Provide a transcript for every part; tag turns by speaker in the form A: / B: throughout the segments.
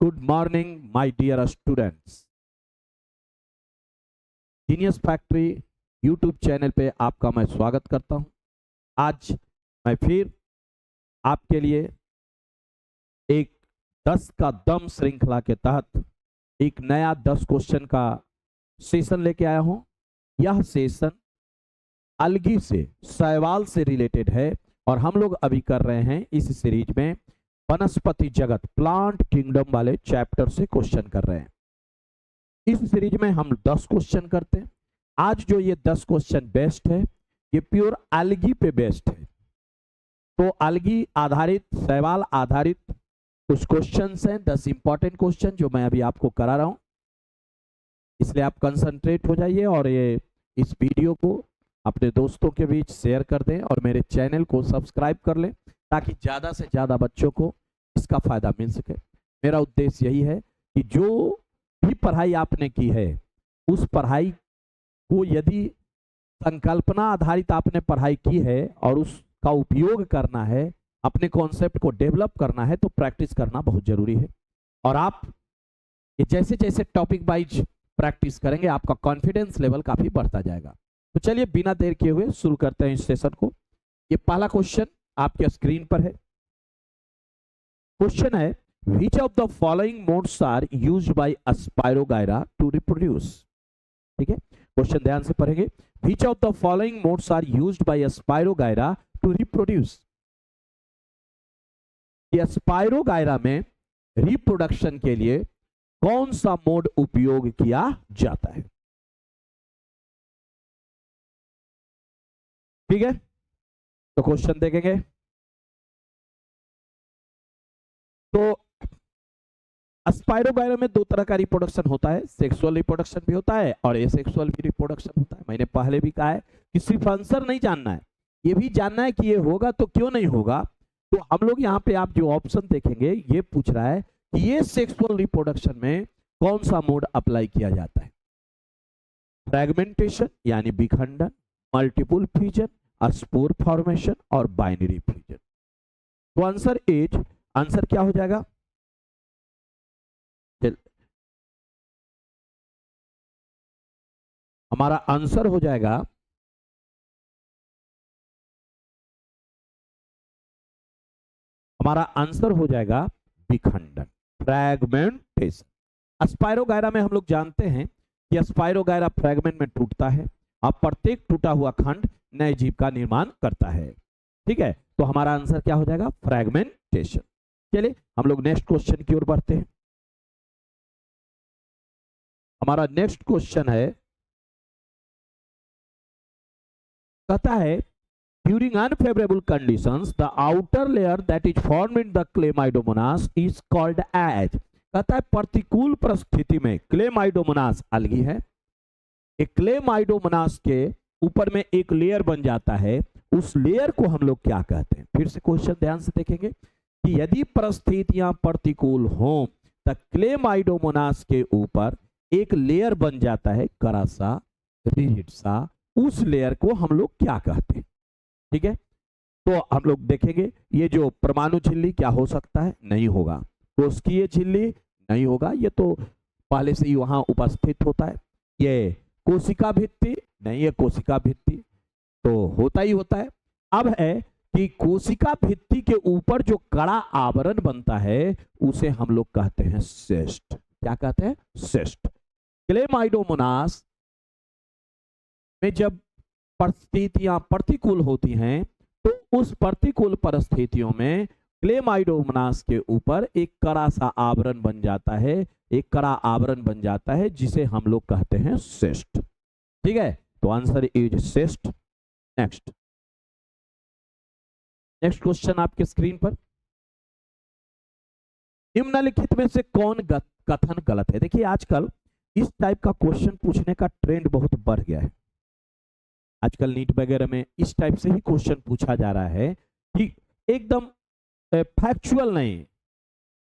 A: Good morning my dear students. Genius factory YouTube channel पे आपका मैं स्वागत करता हूं। आज मैं फिर आपके लिए एक 10 का दम श्रृंखला के तहत एक नया 10 क्वेश्चन का सेशन लेके आया हूं। यह सेशन अलगी से शैवाल से रिलेटेड है और हम लोग अभी कर रहे हैं इस सीरीज में वनस्पति जगत प्लांट किंगडम वाले चैप्टर से क्वेश्चन कर रहे हैं। इस सीरीज में हम 10 क्वेश्चन करते हैं। आज जो ये 10 क्वेश्चन बेस्ट है ये प्योर अलगी पे बेस्ड है। तो अलगी आधारित शैवाल आधारित कुछ क्वेश्चंस हैं, 10 इंपॉर्टेंट क्वेश्चन जो मैं अभी आपको करा रहा हूं। इसलिए आप कंसंट्रेट हो जाइए और ये इस वीडियो को अपने दोस्तों के बीच शेयर कर दें और मेरे चैनल को सब्सक्राइब कर लें ताकि ज़्यादा से ज़्यादा बच्चों को इसका फायदा मिल सके। मेरा उद्देश्य यही है कि जो भी पढ़ाई आपने की है उस पढ़ाई को यदि संकल्पना आधारित आपने पढ़ाई की है और उसका उपयोग करना है, अपने कॉन्सेप्ट को डेवलप करना है तो प्रैक्टिस करना बहुत जरूरी है। और आप ये जैसे जैसे टॉपिक वाइज प्रैक्टिस करेंगे आपका कॉन्फिडेंस लेवल काफी बढ़ता जाएगा। तो चलिए बिना देर किए हुए शुरू करते हैं इस सेशन को। ये पहला क्वेश्चन आपके स्क्रीन पर है। क्वेश्चन है which of the following modes are used by Spirogyra to reproduce। ठीक है, क्वेश्चन ध्यान से पढ़ेंगे। which of the following modes are used by Spirogyra to reproduce। ये स्पायरोगायरा में रिप्रोडक्शन के लिए कौन सा मोड उपयोग किया जाता है। ठीक है, तो क्वेश्चन देखेंगे। तो स्पायरोगायरा में दो तरह का रिप्रोडक्शन होता है, सेक्सुअल रिप्रोडक्शन भी होता है और एसेक्सुअल भी रिप्रोडक्शन होता है। मैंने पहले भी कहा है कि सिर्फ आंसर नहीं जानना है, ये भी जानना है कि ये होगा तो क्यों नहीं होगा। तो हम लोग यहाँ पे आप जो ऑप्शन देखेंगे ये पूछ रहा है कि ये सेक्सुअल रिप्रोडक्शन में कौन सा मोड अप्लाई किया जाता है। फ्रैगमेंटेशन यानी विखंडन, मल्टीपल फ्यूजन, स्पोर फॉर्मेशन और बाइनरी फ्यूजन। तो आंसर क्या हो जाएगा। हमारा आंसर हो जाएगा विखंडन, फ्रैगमेंटेशन। स्पायरोगायरा में हम लोग जानते हैं कि स्पायरोगायरा फ्रैगमेंट में टूटता है और प्रत्येक टूटा हुआ खंड नए जीव का निर्माण करता है। ठीक है, तो हमारा आंसर क्या हो जाएगा, फ्रैगमेंटेशन। चलिए हम लोग नेक्स्ट क्वेश्चन की ओर बढ़ते हैं। हमारा नेक्स्ट क्वेश्चन है, कहता है during unfavorable conditions the outer layer that is formed in the Chlamydomonas is called as। कहता है प्रतिकूल परिस्थिति में क्लेमाइडोमोनास अलगी है, एक क्लेमाइडोमोनास के ऊपर में एक लेयर बन जाता है, उस लेयर को हम लोग क्या कहते हैं। फिर से क्वेश्चन ध्यान से देखेंगे कि यदि परिस्थितियां प्रतिकूल हो तो क्लेमाइडोमोनास के ऊपर एक लेयर बन जाता है कड़ा सा रिजिड सा, उस लेयर को हम लोग क्या कहते हैं। ठीक है, तो हम लोग देखेंगे ये जो परमाणु झिल्ली क्या हो सकता है, नहीं होगा। कोशिकीय झिल्ली नहीं होगा, ये तो पहले से ही वहां उपस्थित होता है। ये कोशिका भित्ति नहीं, ये कोशिका भित्ति तो होता ही होता है। अब है कि कोशिका भित्ति के ऊपर जो कड़ा आवरण बनता है उसे हम लोग कहते हैं सेस्ट। क्या कहते हैं, सेस्ट। क्लेमाइडोमोनास में जब परिस्थितियां प्रतिकूल होती हैं तो उस प्रतिकूल परिस्थितियों में क्लेमाइडोमोनास के ऊपर एक कड़ा सा आवरण बन जाता है, एक कड़ा आवरण बन जाता है जिसे हम लोग कहते हैं सेस्ट। ठीक है, तो आंसर इज सेस्ट। नेक्स्ट क्वेश्चन आपके स्क्रीन पर। निम्नलिखित में से कौन कथन गलत है। देखिए आजकल इस टाइप का क्वेश्चन पूछने का ट्रेंड बहुत बढ़ गया है। आजकल नीट वगैरह में इस टाइप से ही क्वेश्चन पूछा जा रहा है कि एकदम फैक्चुअल नहीं।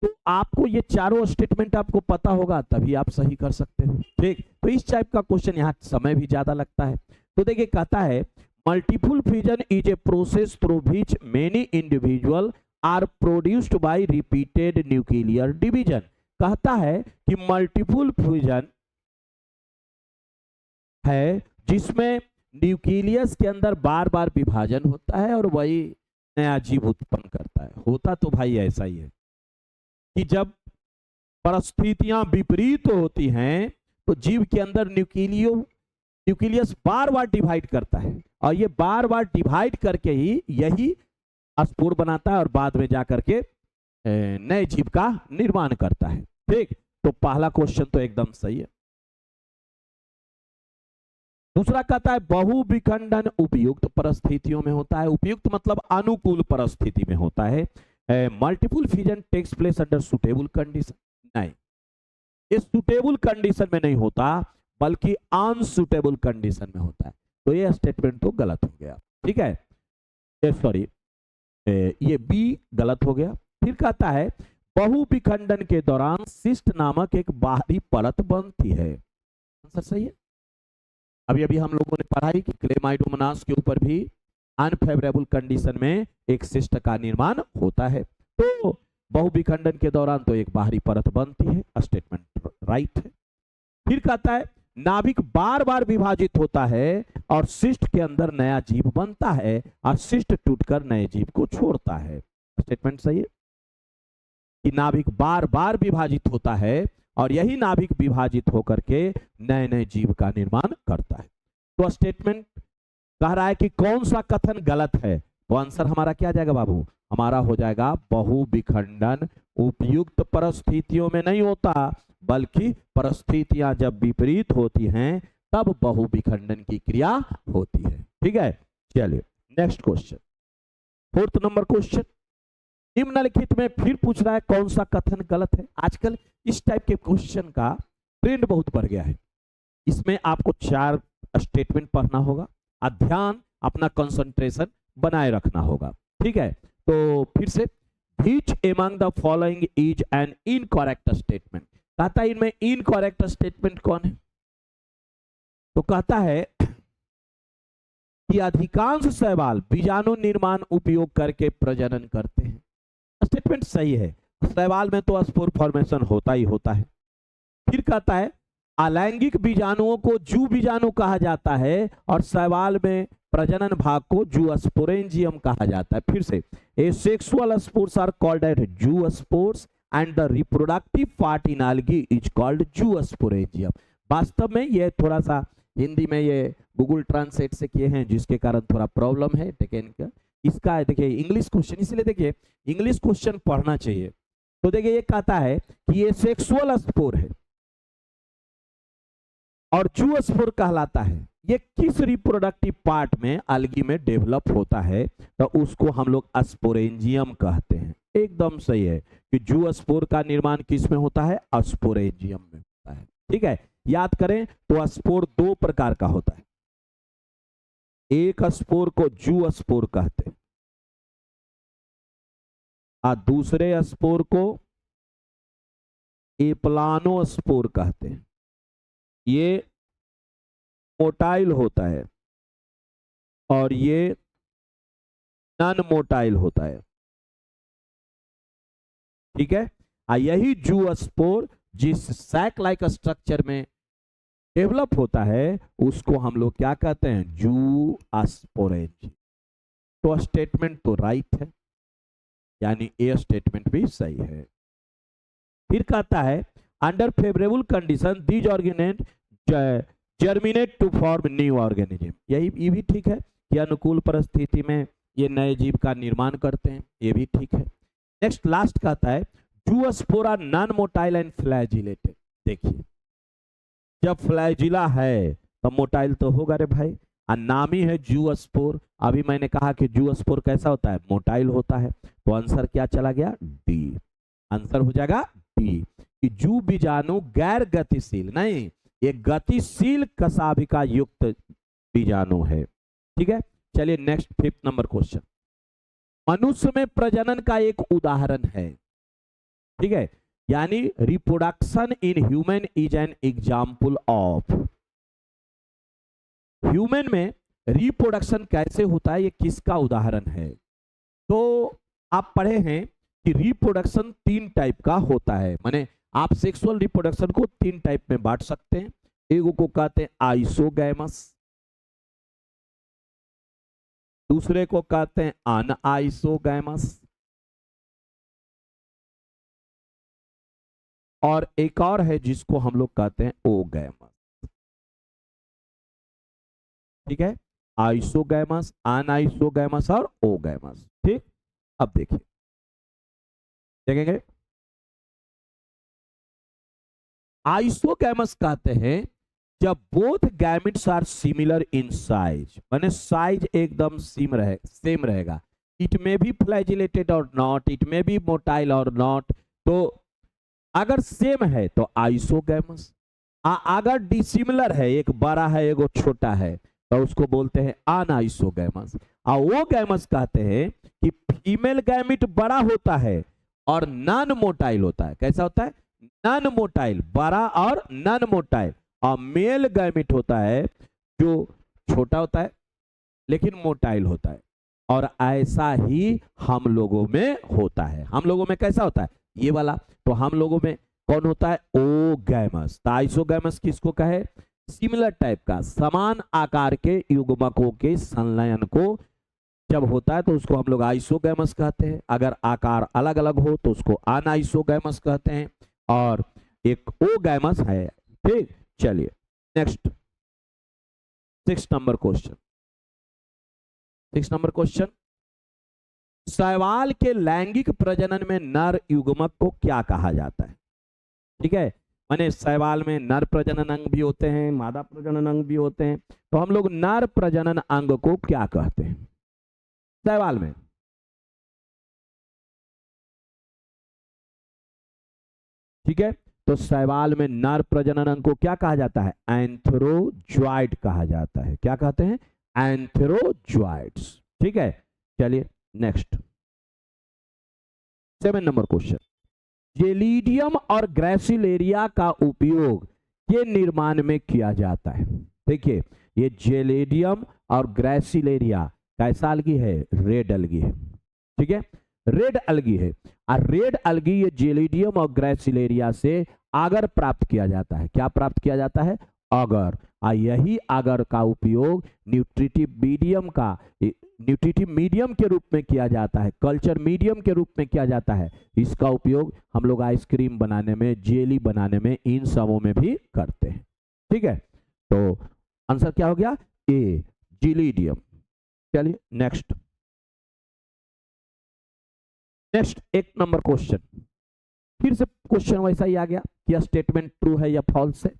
A: तो आपको ये चारों स्टेटमेंट आपको पता होगा तभी आप सही कर सकते हो। ठीक, तो इस टाइप का क्वेश्चन यहाँ समय भी ज्यादा लगता है। तो देखिए कहता है multiple fusion is a process through which many individual are produced by repeated nuclear division. कहता है कि मल्टीपल फ्यूजन है जिसमें न्यूक्लियस के अंदर बार बार विभाजन होता है और वही नया जीव उत्पन्न करता है। होता तो भाई ऐसा ही है कि जब परिस्थितियां विपरीत होती हैं तो जीव के अंदर न्यूक्लियस बार बार डिवाइड करता है और ये बार बार डिवाइड करके ही यही स्पोर बनाता है और बाद में जाकर के नए जीव का निर्माण करता है। ठीक, तो पहला क्वेश्चन तो एकदम सही है। दूसरा कहता है बहुविखंडन उपयुक्त परिस्थितियों में होता है। उपयुक्त मतलब अनुकूल परिस्थिति में होता है। Multiple fusion takes place under suitable condition, नहीं, इस सुटेबल कंडीशन में नहीं होता बल्कि अनसुटेबल कंडीशन में होता है। तो ये स्टेटमेंट तो गलत हो गया। ठीक है, सॉरी, ये बी गलत हो गया। फिर कहता है बहुविखंडन के दौरान सिस्ट नामक एक बाहरी परत बनती है। आंसर सही है। अभी अभी हम लोगों ने पढ़ाई कि क्लेमाइडोमोनास के ऊपर भी अनफेवरेबल कंडीशन में एक सिस्ट का निर्माण होता है। तो बहुविखंडन के दौरान तो एक बाहरी परत बनती है। स्टेटमेंट राइट है। फिर कहता है नाभिक बार बार विभाजित होता है और सिस्ट के अंदर नया जीव बनता है और सिस्ट टूटकर नए जीव को छोड़ता है। स्टेटमेंट सही है कि नाभिक बार बार विभाजित होता है और यही नाभिक विभाजित होकर के नए नए जीव का निर्माण करता है। तो स्टेटमेंट कह रहा है कि कौन सा कथन गलत है, तो आंसर हमारा क्या जाएगा बाबू, हमारा हो जाएगा बहुविखंडन उपयुक्त परिस्थितियों में नहीं होता बल्कि परिस्थितियां जब विपरीत होती हैं तब बहुविखंडन की क्रिया होती है। ठीक है, चलिए next question, fourth number question. निम्नलिखित में फिर पूछ रहा है कौन सा कथन गलत है। आजकल इस टाइप के क्वेश्चन का ट्रेंड बहुत बढ़ गया है। इसमें आपको 4 स्टेटमेंट पढ़ना होगा, ध्यान अपना कंसंट्रेशन बनाए रखना होगा। ठीक है, तो फिर से which among the following is an incorrect statement. कहता है इनमें इनकरेक्ट स्टेटमेंट कौन है, तो कहता है कि अधिकांश शैवाल बीजाणु निर्माण उपयोग करके प्रजनन करते हैं। स्टेटमेंट सही है, शैवाल में तो स्पोर फॉर्मेशन होता ही होता है। फिर कहता है अलैंगिक बीजाणुओं को जू बीजाणु कहा जाता है और शैवाल में प्रजनन भाग को जूस्पोरेंजियम कहा जाता है। फिर से asexual spores are called at zoospores and the reproductive part in algae is called zoosporangium. वास्तव में ये थोड़ा सा हिंदी में ये गूगल ट्रांसलेट से किए हैं जिसके कारण थोड़ा प्रॉब्लम है, लेकिन इसका देखिए इंग्लिश क्वेश्चन, इसलिए देखिए इंग्लिश क्वेश्चन पढ़ना चाहिए। तो देखिए ये कहता है कि ये सेक्सुअल स्पोर है और जूस्पोर कहलाता है। ये किस रिप्रोडक्टिव पार्ट में algae में डेवलप होता है तो उसको हम लोग स्पोरेंजियम कहते हैं। एकदम सही है कि जूस्पोर का निर्माण किस में होता है, स्पोरेंजियम में होता है। ठीक है, याद करें तो स्पोर 2 प्रकार का होता है। एक स्पोर को जूस्पोर कहते हैं और दूसरे स्पोर को एप्लानोस्पोर कहते हैं। ये मोटाइल होता है और ये नॉन मोटाइल होता है। ठीक है, यही जूस्पोर जिस सैक लाइक स्ट्रक्चर में डेवलप होता है उसको हम लोग क्या कहते हैं, जूस्पोरेंजियम। तो स्टेटमेंट तो राइट है, यानी ए स्टेटमेंट भी सही है। फिर कहता है अंडर फेवरेबल कंडीशन दीज ऑर्गेनेट germinate to form new organism. ये भी ठीक है कि अनुकूल परिस्थिति में ये नए जीव का निर्माण करते हैं, ये भी ठीक है। नेक्स्ट लास्ट कहता है जूस्पोरा नॉन मोटाइल एंड फ्लैजिलेटेड। देखिए जब फ्लैजिला है तो मोटाइल तो होगा रे भाई, और नाम ही है जूस्पोर। अभी मैंने कहा कि जूस्पोर कैसा होता है, मोटाइल होता है। तो आंसर क्या चला गया, डी। आंसर हो जाएगा डी कि जू बीजाणु गैर गतिशील नहीं, ये गतिशील कशाभिका युक्त बीजाणु है। ठीक है, चलिए नेक्स्ट 5th नंबर क्वेश्चन। मनुष्य में प्रजनन का एक उदाहरण है। ठीक है, यानी reproduction in human is an example of. Human में रिप्रोडक्शन कैसे होता है, ये किसका उदाहरण है। तो आप पढ़े हैं कि रिप्रोडक्शन 3 टाइप का होता है, माने आप सेक्सुअल रिप्रोडक्शन को 3 टाइप में बांट सकते हैं। एक को कहते हैं आइसोगैमस, दूसरे को कहते हैं अनआइसोगैमस, और एक और है जिसको हम लोग कहते हैं ओगैमस। ठीक है, आइसोगैमस, अनआइसोगैमस और ओगैमस। ठीक, अब देखिए, देखेंगे आइसोगैमस कहते हैं जब both gametes are similar in size, माने साइज एकदम सेम रहेगा। इट मे बी फ्लैजिलेटेड और not, it may be motile और नॉट। तो अगर सेम है तो आइसोगैमस, अगर डिसिमिलर है, एक बड़ा है एक छोटा है, तो उसको बोलते हैं अनआइसोगैमस। और वो गैमस कहते हैं कि फीमेल गैमेट बड़ा होता है और नॉन मोटाइल होता है। कैसा होता है? नॉन मोटाइल, बड़ा और नॉन मोटाइल। और मेल गैमेट होता है जो छोटा होता है लेकिन मोटाइल होता है। और ऐसा ही हम लोगों में होता है। हम लोगों में कैसा होता है? ये वाला। तो हम लोगों में कौन होता है? ओगैमस। तो आइसोगैमस किसको कहे? सिमिलर टाइप का, समान आकार के युग्मकों के संलयन को जब होता है तो उसको हम लोग आइसोगैमस कहते हैं। अगर आकार अलग अलग हो तो उसको अनआइसोगैमस कहते हैं। और एक ओगैमस है। ठीक, चलिए next 6 number question. 6 number question, शैवाल के लैंगिक प्रजनन में नर युग्मक को क्या कहा जाता है? ठीक है, माने शैवाल में नर प्रजनन अंग भी होते हैं, मादा प्रजनन अंग भी होते हैं। तो हम लोग नर प्रजनन अंग को क्या कहते हैं शैवाल में? ठीक है, तो शैवाल में नर प्रजनन अंग को क्या कहा जाता है? एंथेरोजॉइड कहा जाता है। क्या कहते हैं? एंथेरोजॉइड्स। ठीक है, चलिए नेक्स्ट 7 नंबर क्वेश्चन, जेलिडियम और ग्रेसिलेरिया का उपयोग के निर्माण में किया जाता है। देखिए, ये जेलिडियम और ग्रेसिलेरिया कैसा अलगी है? रेड अलगी है। ठीक है, रेड अलगी है। और रेड अलगी ये जेलिडियम और ग्रेसिलेरिया से आगर प्राप्त किया जाता है। क्या प्राप्त किया जाता है? आगर। और यही आगर का उपयोग न्यूट्रिटिव मीडियम के रूप में किया जाता है, कल्चर मीडियम के रूप में किया जाता है। इसका उपयोग हम लोग आइसक्रीम बनाने में, जेली बनाने में, इन सबों में भी करते हैं। ठीक है, तो आंसर क्या हो गया? ए, जेलिडियम। चलिए नेक्स्ट 1 नंबर क्वेश्चन। फिर से क्वेश्चन वैसा ही आ गया कि स्टेटमेंट ट्रू है या फॉल्स है।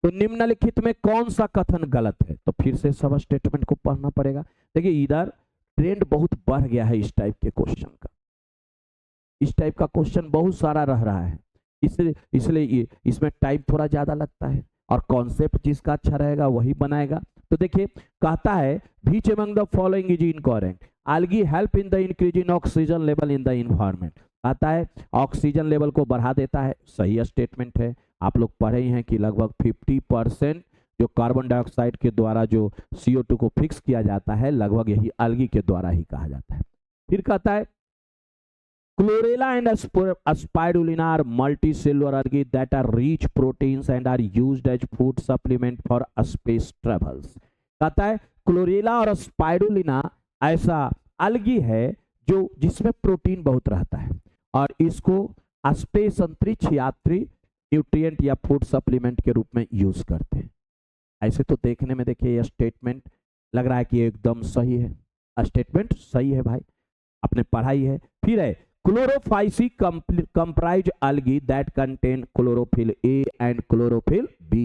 A: तो निम्नलिखित में कौन सा कथन गलत है? तो फिर से सब स्टेटमेंट को पढ़ना पड़ेगा। देखिए, इधर ट्रेंड बहुत बढ़ गया है इस टाइप के क्वेश्चन का। इस टाइप का क्वेश्चन बहुत सारा रह रहा है, इसलिए इसमें टाइम थोड़ा ज्यादा लगता है और कॉन्सेप्ट जिसका अच्छा रहेगा वही बनाएगा। तो देखिए, कहता है which among the following is incorrect? algae help in the increasing oxygen level in the environment। आता है ऑक्सीजन लेवल को बढ़ा देता है। सही स्टेटमेंट है। आप लोग पढ़े ही हैं कि लगभग 50% जो कार्बन डाइऑक्साइड के द्वारा जो CO2 को फिक्स किया जाता है, लगभग यही algae के द्वारा ही कहा जाता है। फिर कहता है Chlorella and spirulina are multicellular algae that are rich proteins and are used as food supplement for space travels। कहता है क्लोरेला और स्पाइरुलिना ऐसा अलगी है जो जिसमें प्रोटीन बहुत रहता है और इसको स्पेस अंतरिक्ष यात्री न्यूट्रिएंट या फूड सप्लीमेंट के रूप में यूज करते हैं। ऐसे तो देखने में देखिए यह स्टेटमेंट लग रहा है कि एकदम सही है। स्टेटमेंट सही है भाई, आपने पढ़ाई है। फिर है Chlorophyceae comprise algae that contain chlorophyll A and chlorophyll B।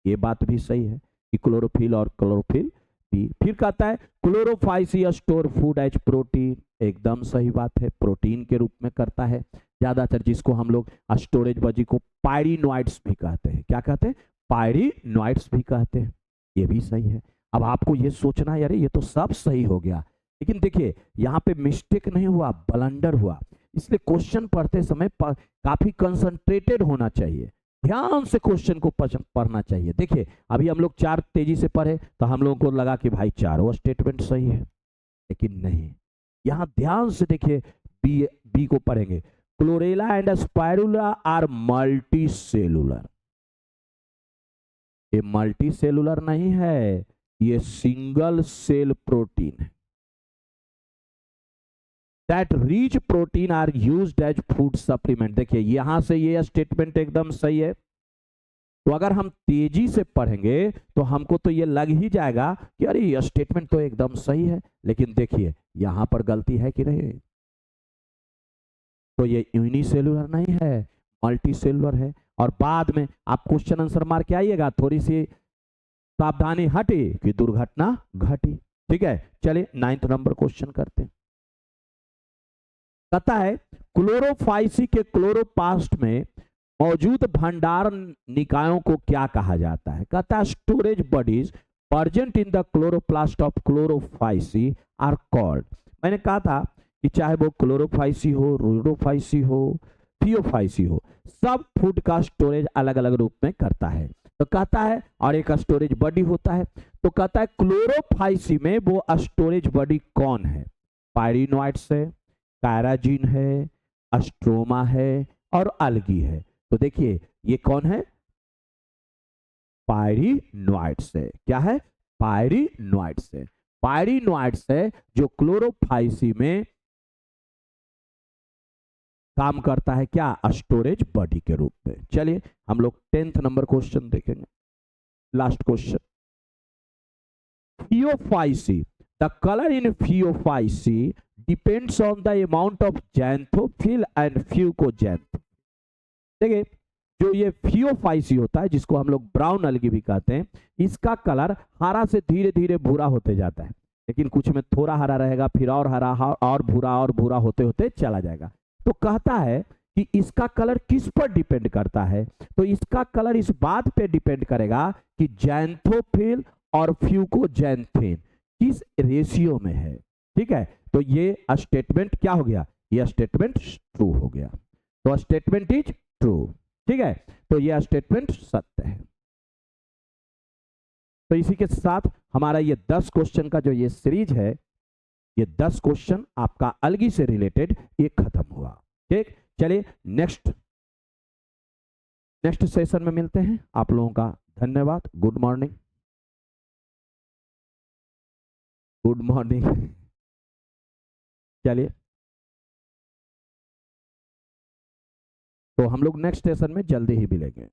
A: ये बात भी सही है कि क्लोरोफिल और क्लोरोफिल बी। फिर कहता है chlorophyceae store food as protein. एकदम सही बात है, प्रोटीन के रूप में करता है ज्यादातर, जिसको हम लोग स्टोरेज बजी को पायरिनोइड्स भी कहते हैं। क्या कहते हैं? पायरिनोइड्स भी कहते हैं। ये भी सही है। अब आपको ये सोचना यार ये तो सब सही हो गया, लेकिन देखिए यहाँ पे मिस्टेक नहीं हुआ, ब्लंडर हुआ। इसलिए क्वेश्चन पढ़ते समय काफी कंसंट्रेटेड होना चाहिए, ध्यान से क्वेश्चन को पढ़ना चाहिए। देखिए अभी हम लोग 4 तेजी से पढ़े तो हम लोगों को लगा कि भाई चारों स्टेटमेंट सही है, लेकिन नहीं। यहाँ ध्यान से देखिए, बी को पढ़ेंगे। Chlorella and spirulina are multicellular. ये मल्टी सेलुलर नहीं है, ये सिंगल सेल प्रोटीन है। That rich protein are used as food supplement. देखिए यहां से ये स्टेटमेंट एकदम सही है। तो अगर हम तेजी से पढ़ेंगे तो हमको तो ये लग ही जाएगा कि अरे ये स्टेटमेंट तो एकदम सही है, लेकिन देखिए यहां पर गलती है कि नहीं। तो ये यूनिसेलुलर नहीं है, मल्टी सेलुलर है। और बाद में आप क्वेश्चन आंसर मार के आइएगा, थोड़ी सी सावधानी हटी कि दुर्घटना घटी। ठीक है, चलिए 9th नंबर क्वेश्चन करते हैं। कहता है क्लोरोफाइसी के क्लोरोप्लास्ट में मौजूद भंडार निकायों को क्या कहा जाता है। कहता है storage bodies present in the chloroplast of chlorophyceae are called. मैंने कहा था कि चाहे वो क्लोरोफाइसी हो, रूडोफाइसी हो, थियोफाइसी हो, सब फूड का स्टोरेज अलग अलग रूप में करता है। तो कहता है और एक स्टोरेज बॉडी होता है। तो कहता है क्लोरोफाइसी में वो स्टोरेज बॉडी कौन है। पायरिनोइड्स है, कायराजिन है, स्ट्रोमा है और अल्गी है। तो देखिए ये कौन है, पायरिनोइड्स है। क्या है, पायरिनोइड्स है। पायरिनोइड्स है जो क्लोरोफाइसी में काम करता है, क्या, स्टोरेज बॉडी के रूप में। चलिए हम लोग 10th नंबर क्वेश्चन देखेंगे, last question. Phaeophyceae, the colour in phaeophyceae depends on the amount of xanthophyll and fucoxanthin. देखिए जो ये थियोफाइसी होता है, जिसको हम लोग ब्राउन अलगी भी कहते हैं, इसका कलर हरा से धीरे धीरे भूरा होते जाता है, लेकिन कुछ में थोड़ा हरा रहेगा, फिर और हरा और भूरा होते होते चला जाएगा। तो कहता है कि इसका कलर किस पर डिपेंड करता है। तो इसका कलर इस बात पे डिपेंड करेगा कि जैंथोफिल और फ्यूकोजैंथिन किस रेशियो में है। ठीक है, तो ये स्टेटमेंट क्या हो गया, ये स्टेटमेंट ट्रू हो गया। तो स्टेटमेंट इज ट्रू। ठीक है, तो ये स्टेटमेंट सत्य है। तो इसी के साथ हमारा ये 10 क्वेश्चन का जो ये सीरीज है, ये 10 क्वेश्चन आपका अलगी से रिलेटेड ये खत्म हुआ। ठीक, चलिए नेक्स्ट सेशन में मिलते हैं। आप लोगों का धन्यवाद। Good morning, good morning. चलिए तो हम लोग नेक्स्ट सेशन में जल्दी ही मिलेंगे।